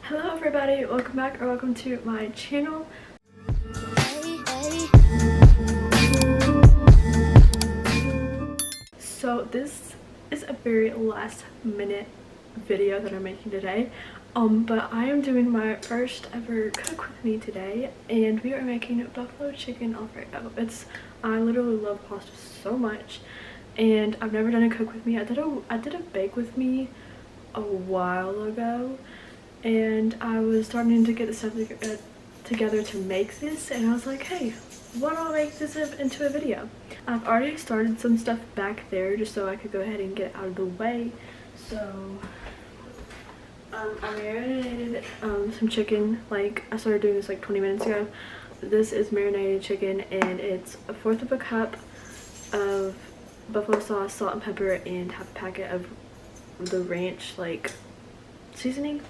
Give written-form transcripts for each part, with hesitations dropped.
Hello everybody, welcome back or welcome to my channel. So this is a very last minute video that I'm making today. But I am doing my first ever cook with me today, and we are making buffalo chicken alfredo. I literally love pasta so much, and I've never done a cook with me. I did a bake with me a while ago, and I was starting to get the stuff together to make this, and I was like, hey, why don't I make this into a video? I've already started some stuff back there just so I could go ahead and get it out of the way. So I marinated some chicken. Like, I started doing this like 20 minutes ago. This is marinated chicken, and it's 1/4 cup of buffalo sauce, salt and pepper, and half a packet of the ranch like seasoning.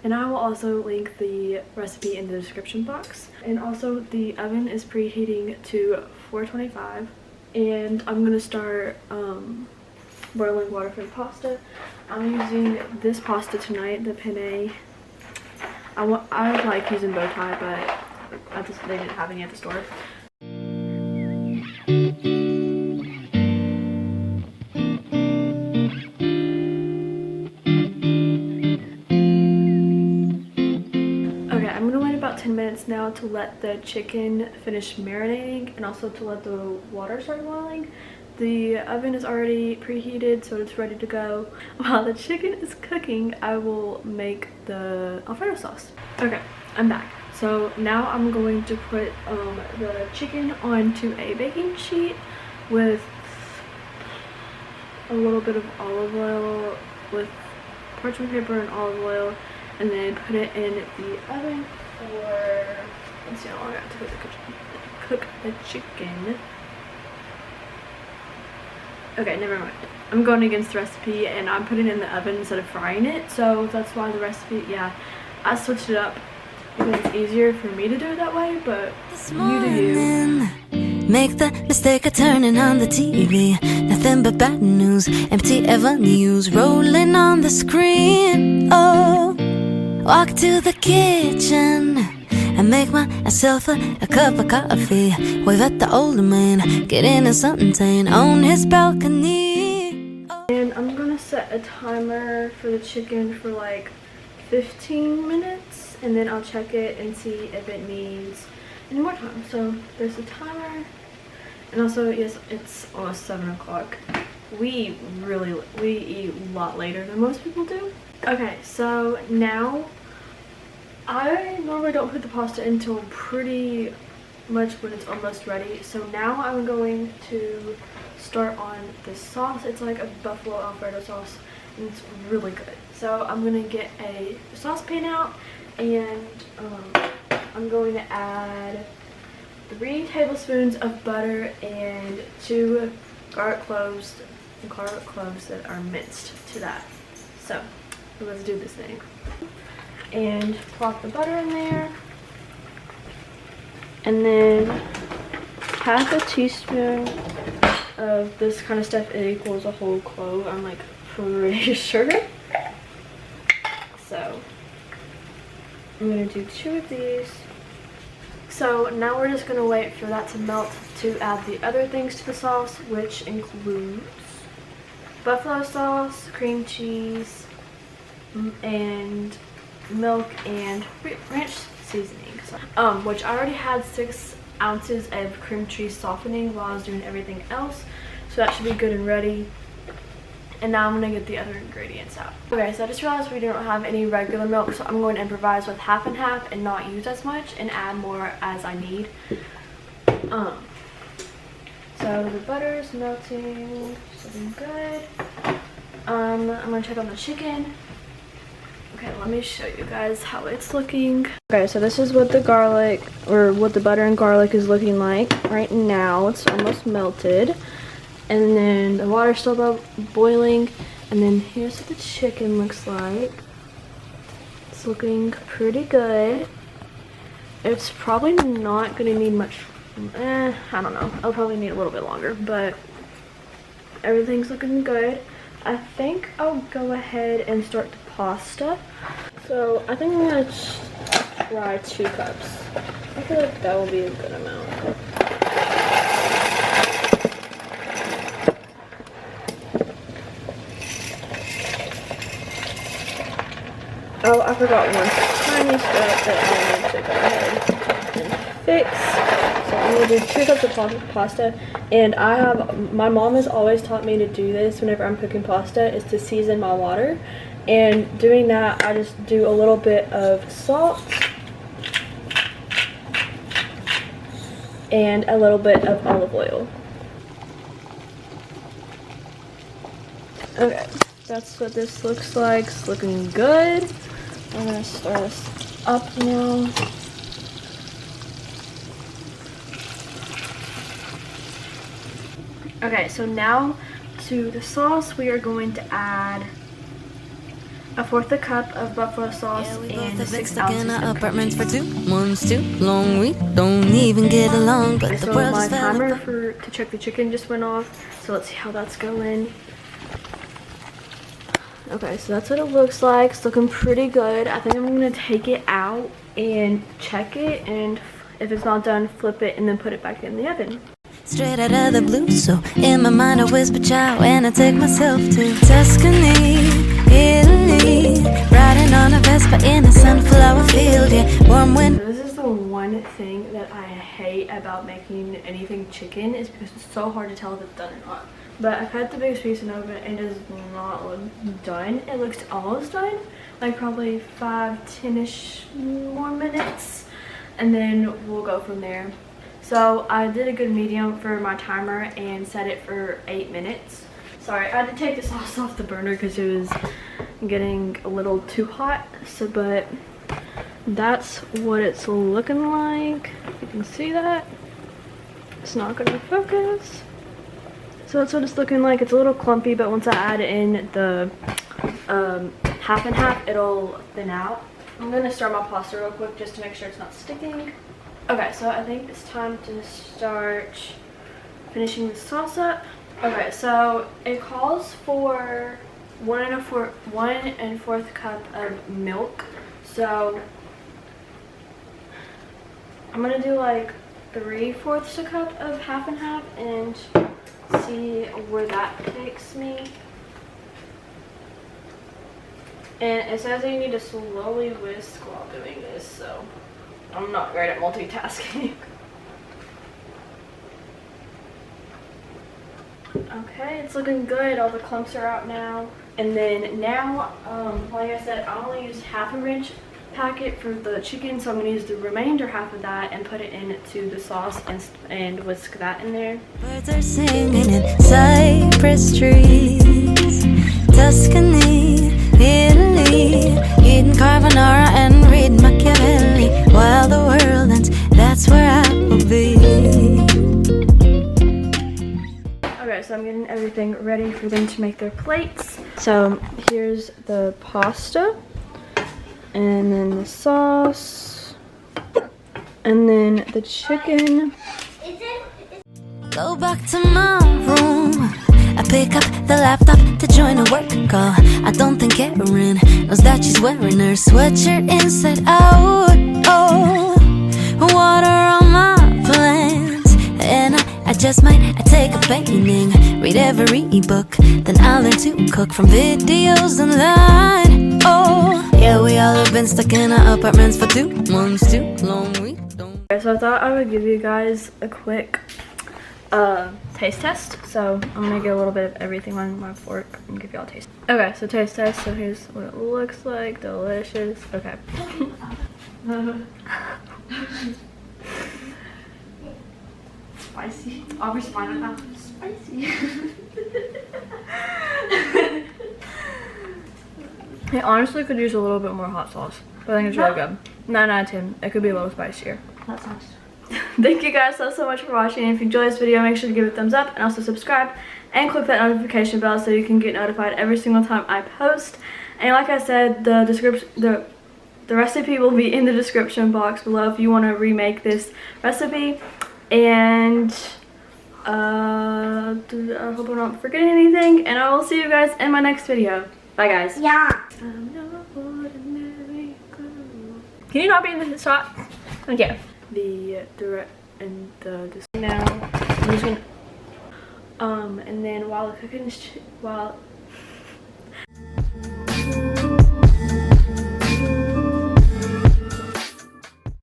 And I will also link the recipe in the description box. And also the oven is preheating to 425, and I'm gonna start boiling water for the pasta. I'm using this pasta tonight, the penne. I like using bow tie, but they didn't have any at the store. Okay, I'm gonna wait about 10 minutes now to let the chicken finish marinating, and also to let the water start boiling. The oven is already preheated, so it's ready to go. While the chicken is cooking, I will make the alfredo sauce. Okay, I'm back. So now I'm going to put the chicken onto a baking sheet with a little bit of olive oil, with parchment paper and olive oil, and then put it in the oven for, let's see how long I got to cook the chicken. Okay, never mind. I'm going against the recipe, and I'm putting it in the oven instead of frying it. So that's why the recipe, yeah, I switched it up because it's easier for me to do it that way, but you do you. Make the mistake of turning on the TV. Nothing but bad news, empty avenues rolling on the screen. Oh, walk to the kitchen and make myself a cup of coffee. Wave at the older man, get into something tame on his balcony. Oh. And I'm gonna set a timer for the chicken for like 15 minutes, and then I'll check it and see if it needs any more time. So there's a timer, and also, yes, it's almost 7 o'clock. We eat a lot later than most people do. Okay, so now I normally don't put the pasta until pretty much when it's almost ready. So now I'm going to start on this sauce. It's like a buffalo alfredo sauce, and it's really good. So I'm gonna get a saucepan out, and I'm going to add 3 tablespoons of butter and 2 garlic cloves that are minced to that. So let's do this thing. And plop the butter in there, and then half a teaspoon of this kind of stuff. It equals a whole clove, I'm like pretty sure. So I'm gonna do 2 of these. So now we're just gonna wait for that to melt to add the other things to the sauce, which includes buffalo sauce, cream cheese, and milk and ranch seasoning. Which I already had 6 ounces of cream cheese softening while I was doing everything else, so that should be good and ready. And now I'm gonna get the other ingredients out. Okay, so I just realized we don't have any regular milk, so I'm going to improvise with half and half and not use as much and add more as I need. So the butter is melting, looking good. I'm gonna check on the chicken. Okay, let me show you guys how it's looking. Okay, so this is what the garlic, or what the butter and garlic is looking like right now. It's almost melted. And then the water's still boiling. And then here's what the chicken looks like. It's looking pretty good. It's probably not gonna need much, I don't know. I'll probably need a little bit longer, but everything's looking good. I think I'll go ahead and start the pasta. So I think I'm gonna try 2 cups. I feel like that will be a good amount. Oh, I forgot one tiny step that I need to go ahead and fix. So I'm gonna do 2 cups of pasta, and my mom has always taught me to do this whenever I'm cooking pasta, is to season my water. And doing that, I just do a little bit of salt and a little bit of olive oil. Okay, that's what this looks like. It's looking good. I'm gonna stir this up now. Okay, so now to the sauce, we are going to add 1/4 cup of buffalo sauce and 6 ounces in of our apartments for 2 months too long. We don't even get along, but the So world my is timer to check the chicken just went off. So let's see how that's going. Okay, so that's what it looks like. It's looking pretty good. I think I'm gonna take it out and check it, and if it's not done, flip it and then put it back in the oven. straight out of the blue, so in my mind I whisper ciao, and I take myself to Tuscany, Italy, riding on a Vespa in a sunflower field, yeah, warm wind. This is the one thing that I hate about making anything chicken, is because it's so hard to tell if it's done or not. But I've had the biggest piece in the oven and it does not look done. It looks almost done, like probably 5-10ish more minutes, and then we'll go from there. So I did a good medium for my timer and set it for 8 minutes. Sorry, I had to take the sauce off the burner because it was getting a little too hot. So, but that's what it's looking like. You can see that. It's not gonna focus. So that's what it's looking like. It's a little clumpy, but once I add in the half and half, it'll thin out. I'm gonna stir my pasta real quick just to make sure it's not sticking. Okay, so I think it's time to start finishing the sauce up. Okay, so it calls for 1 1/4 cup of milk. So I'm gonna do like 3/4 a cup of half and half and see where that takes me. And it says that you need to slowly whisk while doing this, so I'm not great at multitasking. Okay, it's looking good. All the clumps are out now. And then now, like I said, I only used half a ranch packet for the chicken, so I'm gonna use the remainder half of that and put it into the sauce and whisk that in there. Birds are singing in cypress trees, Tuscany, Italy, eating carbonara and reading Machiavelli. While the world ends, that's where I will be. Okay, so I'm getting everything ready for them to make their plates. So here's the pasta, and then the sauce, and then the chicken. Go back to my room. I pick up the laptop to join a work call. I don't think Kathryn knows that she's wearing her sweatshirt inside out. Oh, water on my plants, and I just might take a painting, read every book, then I'll learn to cook from videos online. Oh, yeah, we all have been stuck in our apartments for 2 months too long. We don't. Okay, so I thought I would give you guys a quick taste test. So I'm gonna get a little bit of everything on my fork and give y'all a taste. Okay, so taste test. So here's what it looks like. Delicious. Okay. Spicy. I'll respond with that. Spicy. It honestly could use a little bit more hot sauce, but I think it's really good. 9 out of 10. It could be a little spicier. That sounds. Thank you guys so much for watching. If you enjoyed this video, make sure to give it a thumbs up and also subscribe and click that notification bell so you can get notified every single time I post. And like I said, the recipe will be in the description box below if you want to remake this recipe. And I hope I'm not forgetting anything, and I will see you guys in my next video. Bye, guys. Yeah. I'm no ordinary girl. Can you not be in the shot? Okay. The direct and the now I'm just gonna and then while the cooking is while